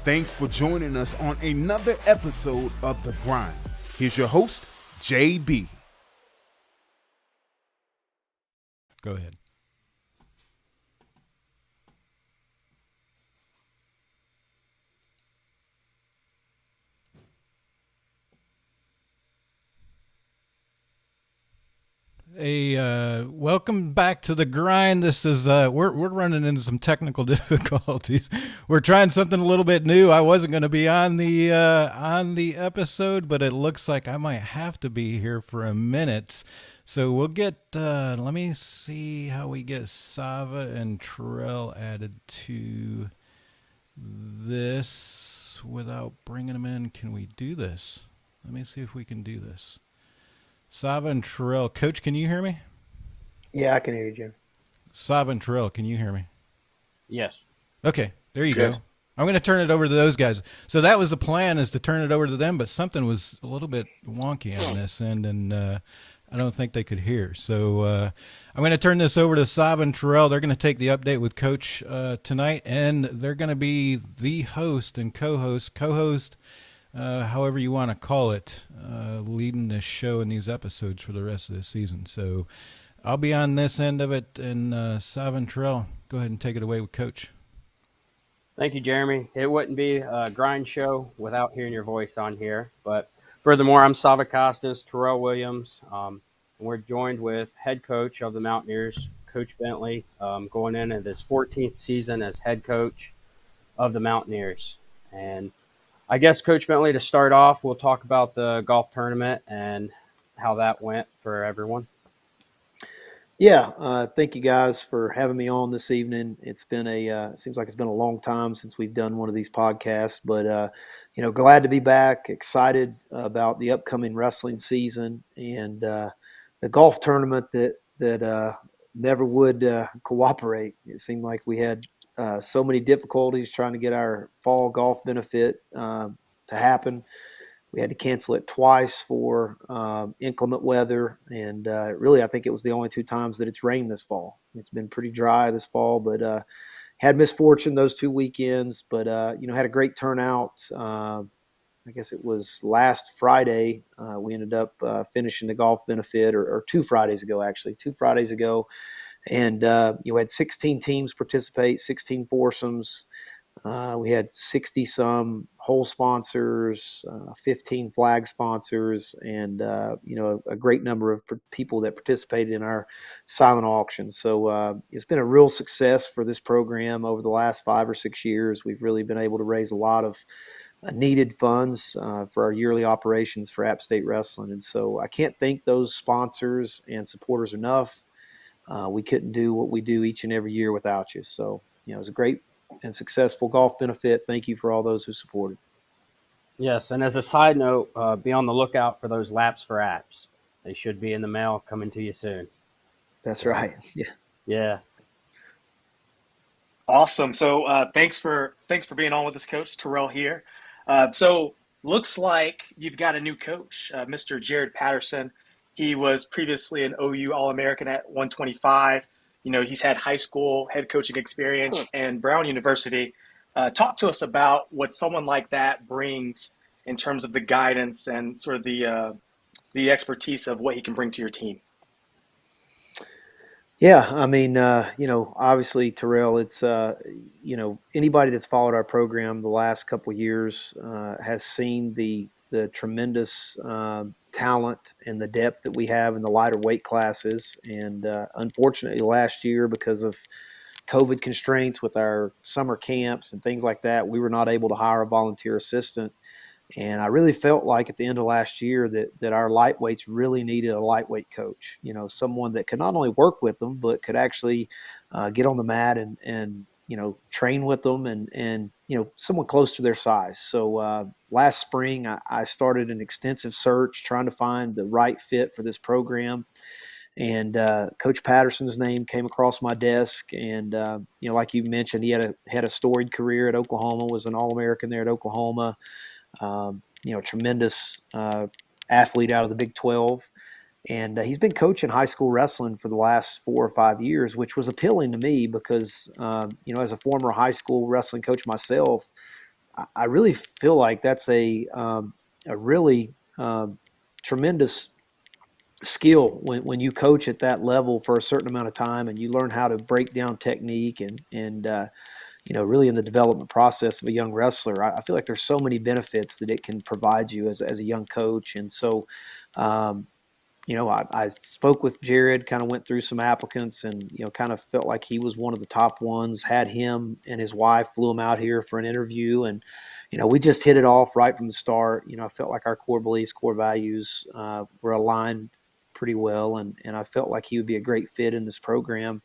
Thanks for joining us on another episode of The Grind. Here's your host, JB. Go ahead. Hey, welcome back to The Grind. This is we're running into some technical difficulties. We're trying something a little bit new. I wasn't going to be on the episode, but it looks like I might have to be here for a minute. So we'll get let me see how we get Savva and Terreyl added to this without bringing them in. Can we do this? Let me see if we can do this. Savva and Terreyl. Coach, can you hear me? Yeah, I can hear you, Jim. Savva and Terreyl, can you hear me? Yes. Okay, there you Good. go. I'm going to turn it over to those guys. So that was the plan, is to turn it over to them, but something was a little bit wonky on this end, and I don't think they could hear. So I'm going to turn this over to Savva and Terreyl. They're going to take the update with Coach tonight, and they're going to be the host and co-host, however you want to call it, leading this show in these episodes for the rest of the season. So I'll be on this end of it, and Savva and Terreyl, go ahead and take it away with Coach. Thank you, Jeremy. It wouldn't be a grind show without hearing your voice on here. But furthermore, I'm Savva Costas, Terreyl Williams. And we're joined with head coach of the Mountaineers, Coach Bentley, going into his 14th season as head coach of the Mountaineers. And I guess, Coach Bentley, to start off, we'll talk about the golf tournament and how that went for everyone. Yeah, thank you guys for having me on this evening. It's been it seems like it's been a long time since we've done one of these podcasts, but glad to be back. Excited about the upcoming wrestling season and the golf tournament that never would cooperate. It seemed like we had so many difficulties trying to get our fall golf benefit to happen. We had to cancel it twice for inclement weather, and really I think it was the only two times that it's rained this fall. It's been pretty dry this fall, but had misfortune those two weekends, but had a great turnout. I guess it was last Friday. We ended up finishing the golf benefit, or 2 Fridays ago, actually. 2 Fridays ago. And we had 16 teams participate, 16 foursomes. We had 60-some hole sponsors, 15 flag sponsors, and a great number of people that participated in our silent auction. So it's been a real success for this program over the last 5 or 6 years. We've really been able to raise a lot of needed funds for our yearly operations for App State Wrestling. And so I can't thank those sponsors and supporters enough. We couldn't do what we do each and every year without you. So, it was a great and successful golf benefit. Thank you for all those who supported. Yes, and as a side note, be on the lookout for those laps for apps. They should be in the mail coming to you soon. That's right. Yeah. Awesome. So thanks for being on with us, Coach. Terreyl here. So looks like you've got a new coach, Mr. Jared Patterson. He was previously an OU All-American at 125. He's had high school head coaching experience and Brown University. Talk to us about what someone like that brings in terms of the guidance and sort of the expertise of what he can bring to your team. Yeah, I mean, obviously, Terreyl, it's, anybody that's followed our program the last couple of years has seen the tremendous talent and the depth that we have in the lighter weight classes. And unfortunately, last year, because of COVID constraints with our summer camps and things like that, we were not able to hire a volunteer assistant. And I really felt like at the end of last year that our lightweights really needed a lightweight coach, someone that could not only work with them, but could actually get on the mat and train with them and someone close to their size. So last spring, I started an extensive search trying to find the right fit for this program. And Coach Patterson's name came across my desk. And, like you mentioned, he had a storied career at Oklahoma, was an All-American there at Oklahoma. Tremendous athlete out of the Big 12. And he's been coaching high school wrestling for the last 4 or 5 years, which was appealing to me because, as a former high school wrestling coach myself, I really feel like that's a really tremendous skill when you coach at that level for a certain amount of time and you learn how to break down technique and really in the development process of a young wrestler. I feel like there's so many benefits that it can provide you as a young coach. And so, I spoke with Jared, kind of went through some applicants and, kind of felt like he was one of the top ones, had him and his wife, flew him out here for an interview. And, we just hit it off right from the start. I felt like our core beliefs, core values were aligned pretty well. And I felt like he would be a great fit in this program.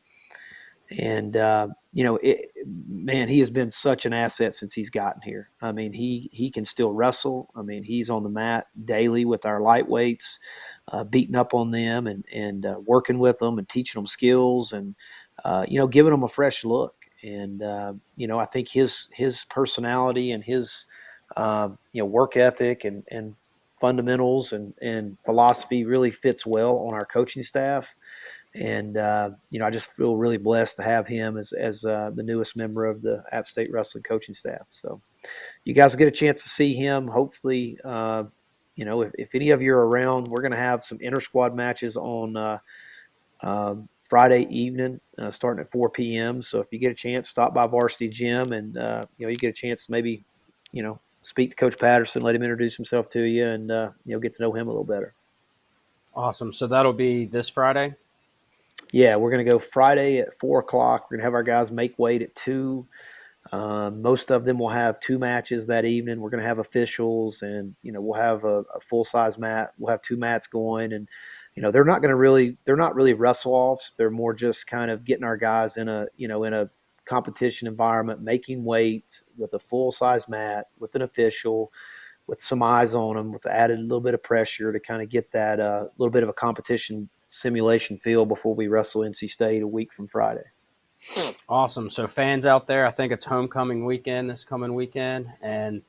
And, man, he has been such an asset since he's gotten here. I mean, he can still wrestle. I mean, he's on the mat daily with our lightweights, beating up on them and working with them and teaching them skills and, giving them a fresh look. And, I think his personality and his, work ethic and fundamentals and philosophy really fits well on our coaching staff. And, I just feel really blessed to have him as the newest member of the App State Wrestling coaching staff. So you guys will get a chance to see him. Hopefully, if any of you are around, we're going to have some inter-squad matches on Friday evening starting at 4 p.m. So if you get a chance, stop by Varsity Gym and, you get a chance to maybe, speak to Coach Patterson, let him introduce himself to you and, get to know him a little better. Awesome. So that'll be this Friday? Yeah, we're going to go Friday at 4 o'clock. We're going to have our guys make weight at 2. Most of them will have 2 matches that evening. We're going to have officials, and we'll have a full size mat. We'll have 2 mats going, and they're not really wrestle offs. They're more just kind of getting our guys in a competition environment, making weight with a full size mat with an official, with some eyes on them, with added a little bit of pressure to kind of get that little bit of a competition simulation feel before we wrestle NC State a week from Friday. Awesome. So fans out there, I think it's homecoming weekend this coming weekend, and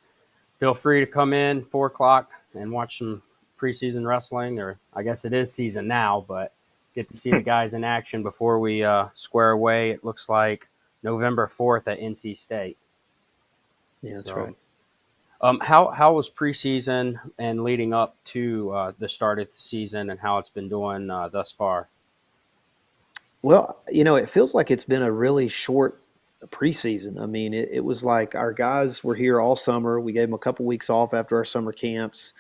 feel free to come in 4 o'clock and watch some preseason wrestling, or I guess it is season now, but get to see the guys in action before we square away. It looks like November 4th at NC State. Yeah, that's right. How was preseason and leading up to the start of the season, and how it's been doing thus far? Well, it feels like it's been a really short preseason. I mean, it was like our guys were here all summer. We gave them a couple weeks off after our summer camps.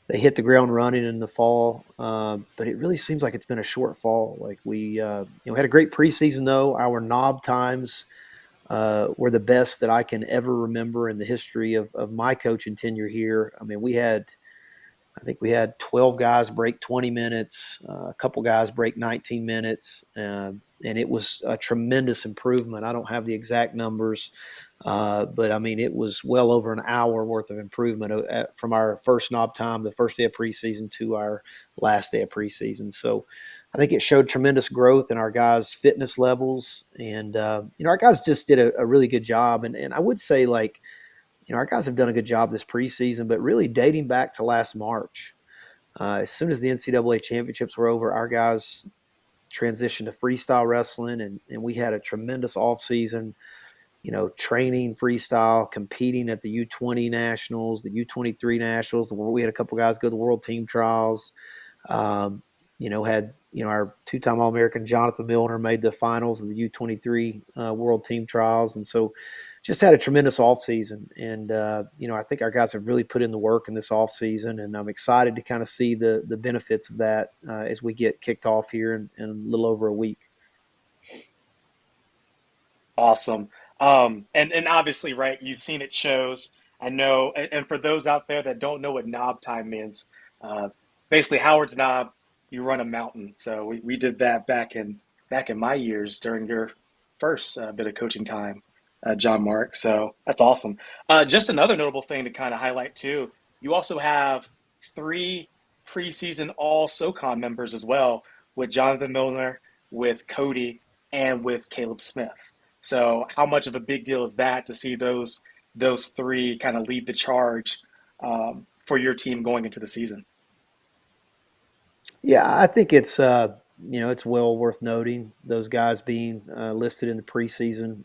They hit the ground running in the fall, but it really seems like it's been a short fall. Like we had a great preseason though. Our knob times were the best that I can ever remember in the history of my coaching tenure here. I mean, I think we had 12 guys break 20 minutes, a couple guys break 19 minutes, and it was a tremendous improvement. I don't have the exact numbers, but I mean, it was well over an hour worth of improvement from our first knob time, the first day of preseason, to our last day of preseason. So I think it showed tremendous growth in our guys' fitness levels. And, our guys just did a really good job. And I would say, like, our guys have done a good job this preseason, but really dating back to last March, as soon as the NCAA championships were over, our guys transitioned to freestyle wrestling, and we had a tremendous offseason, training freestyle, competing at the U20 nationals, the U23 nationals. We had a couple guys go to the world team trials. Had our 2-time All-American Jonathan Milner made the finals of the U23 world team trials, and so just had a tremendous offseason. And, I think our guys have really put in the work in this offseason, and I'm excited to kind of see the benefits of that as we get kicked off here in a little over a week. Awesome. And obviously, right, you've seen it shows. I know, and for those out there that don't know what knob time means, basically Howard's knob, you run a mountain. So we did that back in my years during your first bit of coaching time, JohnMark. So that's awesome. Just another notable thing to kind of highlight too, you also have 3 preseason all SoCon members as well, with Jonathan Milner, with Cody, and with Caleb Smith. So how much of a big deal is that to see those 3 kind of lead the charge for your team going into the season? Yeah, I think it's it's well worth noting those guys being listed in the preseason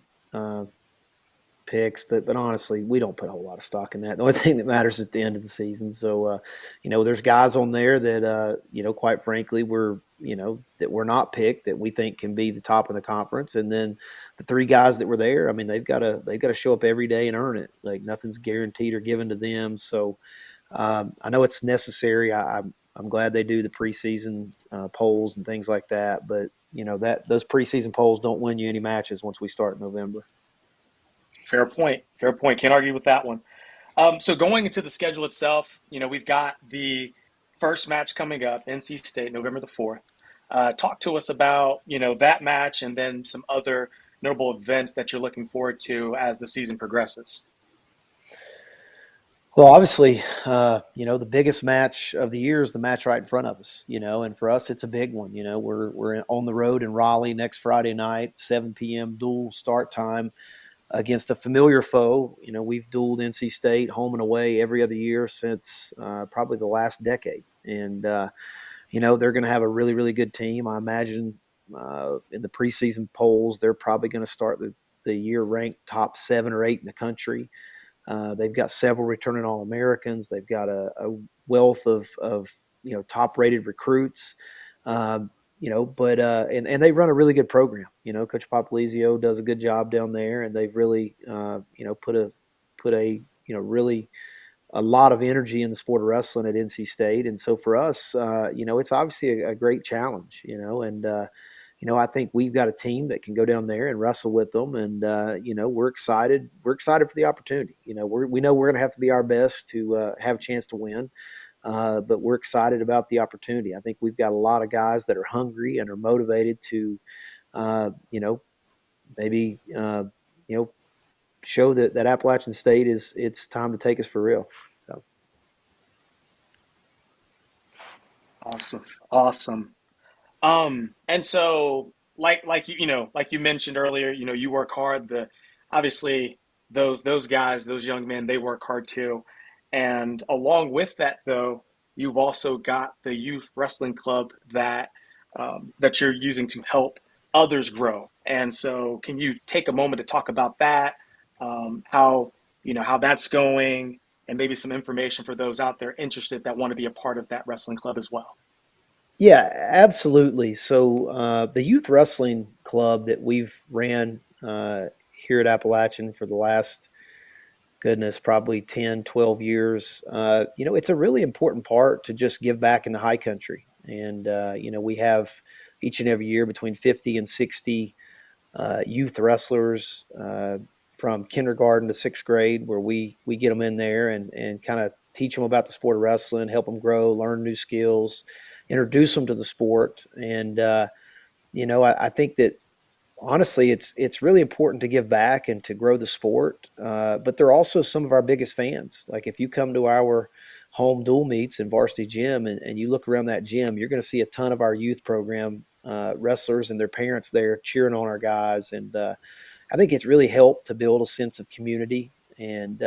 picks, but honestly, we don't put a whole lot of stock in that. The only thing that matters is the end of the season. So, there's guys on there that, quite frankly, that we're not picked that we think can be the top of the conference. And then the 3 guys that were there, I mean, they've got to show up every day and earn it. Like nothing's guaranteed or given to them. So I know it's necessary. I'm glad they do the preseason polls and things like that. But that those preseason polls don't win you any matches once we start in November. Fair point. Fair point. Can't argue with that one. So going into the schedule itself, we've got the first match coming up, NC State, November the 4th. Talk to us about, that match and then some other notable events that you're looking forward to as the season progresses. Well, obviously, the biggest match of the year is the match right in front of us, and for us, it's a big one. We're on the road in Raleigh next Friday night, 7 p.m. dual start time against a familiar foe. We've dueled NC State home and away every other year since probably the last decade. And, they're going to have a really, really good team. I imagine in the preseason polls, they're probably going to start the year ranked top 7 or 8 in the country. They've got several returning All-Americans. They've got a wealth of top-rated recruits. But they run a really good program. Coach Popolizio does a good job down there, and they've really, put a really a lot of energy in the sport of wrestling at NC State. And so for us, it's obviously a great challenge, and I think we've got a team that can go down there and wrestle with them, and we're excited. We're excited for the opportunity. We know we're going to have to be our best to have a chance to win. But we're excited about the opportunity. I think we've got a lot of guys that are hungry and are motivated to, maybe, show that Appalachian State it's time to take us for real. So. Awesome. And so like you mentioned earlier, you work hard. Obviously those guys, those young men, they work hard too. And along with that, though, you've also got the youth wrestling club that you're using to help others grow. And so, can you take a moment to talk about that? How that's going, and maybe some information for those out there interested that want to be a part of that wrestling club as well. Yeah, absolutely. So the youth wrestling club that we've ran here at Appalachian for the last probably 10, 12 years. It's a really important part to just give back in the high country. And, we have each and every year between 50 and 60 youth wrestlers from kindergarten to 6th grade, where we get them in there and kind of teach them about the sport of wrestling, help them grow, learn new skills, introduce them to the sport. And, I think that honestly, it's really important to give back and to grow the sport. But they're also some of our biggest fans. Like if you come to our home dual meets in Varsity Gym and you look around that gym, you're going to see a ton of our youth program wrestlers and their parents there cheering on our guys. And I think it's really helped to build a sense of community. And,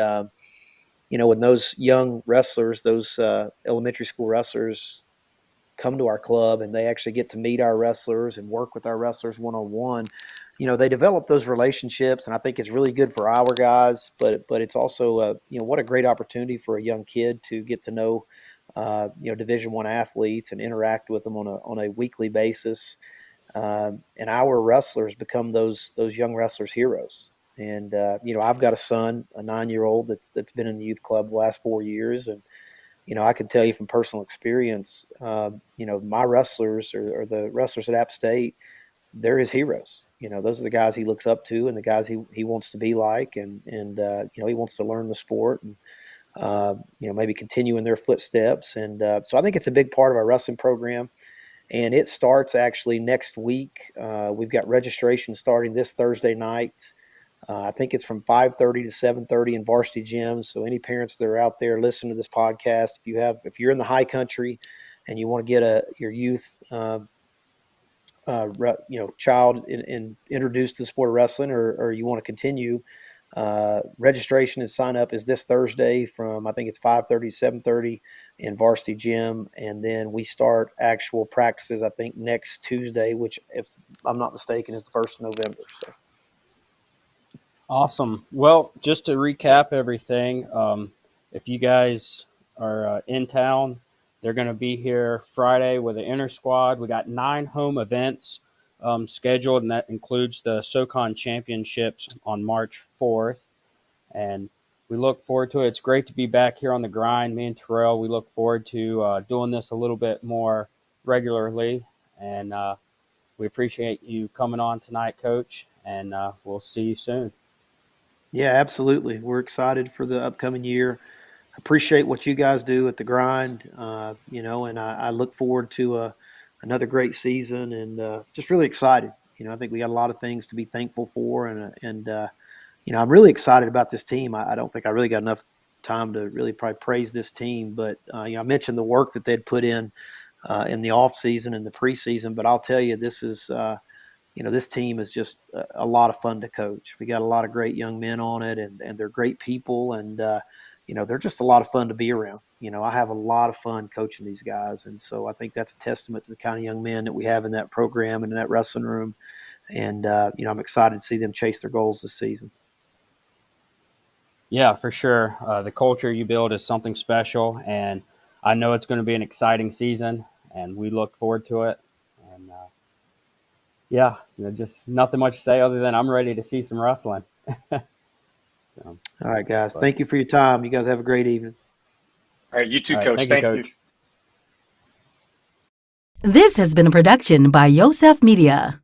when those young wrestlers, those elementary school wrestlers come to our club and they actually get to meet our wrestlers and work with our wrestlers one-on-one, they develop those relationships, and I think it's really good for our guys, but it's also what a great opportunity for a young kid to get to know Division I athletes and interact with them on a weekly basis, and our wrestlers become those young wrestlers' heroes. And I've got a son, a 9-year-old that's been in the youth club the last 4 years, and I can tell you from personal experience, my wrestlers or the wrestlers at App State, they're his heroes. Those are the guys he looks up to and the guys he wants to be like, and he wants to learn the sport and maybe continue in their footsteps. And so I think it's a big part of our wrestling program. And it starts actually next week. We've got registration starting this Thursday night. I think it's from 5:30 to 7:30 in Varsity Gym. So any parents that are out there listening to this podcast, if you're in the high country and you want to get your youth, child introduced to the sport of wrestling, or you want to continue, registration and sign up is this Thursday from I think it's 5:30 to 7:30 in Varsity Gym, and then we start actual practices I think next Tuesday, which if I'm not mistaken is the 1st of November. So. Awesome. Well, just to recap everything, if you guys are in town, they're going to be here Friday with the inner squad. We got 9 home events scheduled, and that includes the SoCon Championships on March 4th. And we look forward to it. It's great to be back here on the grind. Me and Terrell, we look forward to doing this a little bit more regularly. And we appreciate you coming on tonight, Coach, and we'll see you soon. Yeah, absolutely. We're excited for the upcoming year. Appreciate what you guys do at the grind, and I look forward to another great season, and just really excited. I think we got a lot of things to be thankful for, and I'm really excited about this team. I don't think I really got enough time to really probably praise this team, but I mentioned the work that they'd put in the off season and the preseason, but I'll tell you, this is this team is just a lot of fun to coach. We got a lot of great young men on it, and they're great people, and they're just a lot of fun to be around. I have a lot of fun coaching these guys, and so I think that's a testament to the kind of young men that we have in that program and in that wrestling room. And I'm excited to see them chase their goals this season. Yeah, for sure. The culture you build is something special, and I know it's going to be an exciting season, and we look forward to it. And just nothing much to say other than I'm ready to see some wrestling. All right, guys. Thank you for your time. You guys have a great evening. All right, you too, All right, Coach. Thank you. Coach. This has been a production by Yosef Media.